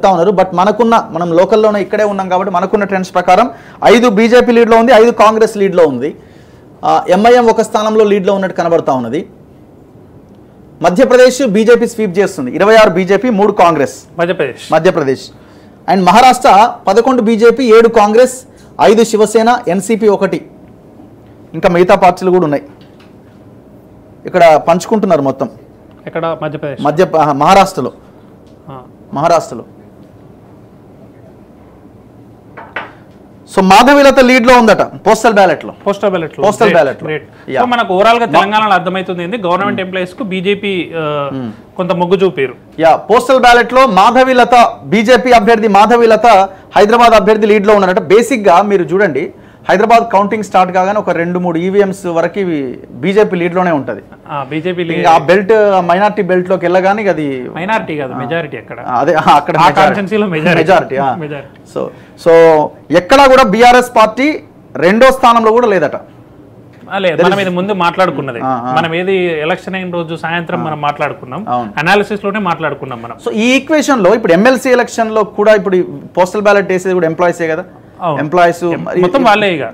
చెప్తా ఉన్నారు. బట్ మనం లోకల్లోనే ఇక్కడే ఉన్నాం కాబట్టి మనకున్న ట్రెండ్స్ ప్రకారం 5 బీజేపీ లీడ్లో ఉంది, 5 కాంగ్రెస్ లీడ్లో ఉంది. ఎంఐఎం ఒక స్థానంలో లీడ్లో ఉన్నట్టు కనబడతా ఉన్నది. మధ్యప్రదేశ్ బీజేపీ స్వీప్ చేస్తుంది, 26 BJP 3 Congress Madhya Pradesh. And Maharashtra 11 BJP 7 Congress 5 Shiv Sena NCP 1. ఇంకా మిగతా పార్టీలు కూడా ఉన్నాయి. ఇక్కడ పంచుకుంటున్నారు మొత్తం. ఇక్కడ మధ్యప్రదేశ్ మహారాష్ట్రలో సో మాధవీలత లీడ్ లో ఉందట పోస్టల్ బ్యాలెట్ లో. మనకు ఓవరాల్ గా తెలంగాణలో అర్థమవుతుంది గవర్నమెంట్ ఎంప్లాయీస్ కు బీజేపీ కొంత మొగ్గు చూపారు. పోస్టల్ బ్యాలెట్ లో మాధవీలత బీజేపీ అభ్యర్థి మాధవీలత హైదరాబాద్ అభ్యర్థి లీడ్ లో ఉన్నారట. బేసిక్ గా మీరు చూడండి, హైదరాబాద్ కౌంటింగ్ స్టార్ట్ కాగానే ఒక 2-3 ఈవీఎంస్ వరకు బీజేపీ లీడ్ లోనే ఉంటది. ఆ బెల్ట్ మైనారిటీ బెల్ట్ లోకి వెళ్ళగానే అది మైనారిటీ కాదు మెజారిటీ అక్కడ. అదే అక్కడ మెజారిటీ. సో ఎక్కడా కూడా బీఆర్ఎస్ పార్టీ 2వ స్థానంలో కూడా లేదట. మనం ఇది ముందు మాట్లాడుకున్నది. మనం ఏది ఎలక్షన్ అయిన రోజు సాయంత్రం మనం మాట్లాడుకున్నాం, అనాలిసిస్ లోనే మాట్లాడుకున్నాం మనం. సో ఈ ఈక్వేషన్ లో ఇప్పుడు ఎమ్మెల్సీ ఎలక్షన్ లో కూడా ఇప్పుడు పోస్టల్ బ్యాలెట్ వేసేది కూడా ఎంప్లాయీసే కదా. ఎంప్లాయీస్ మొత్తం వాళ్ళే ఇక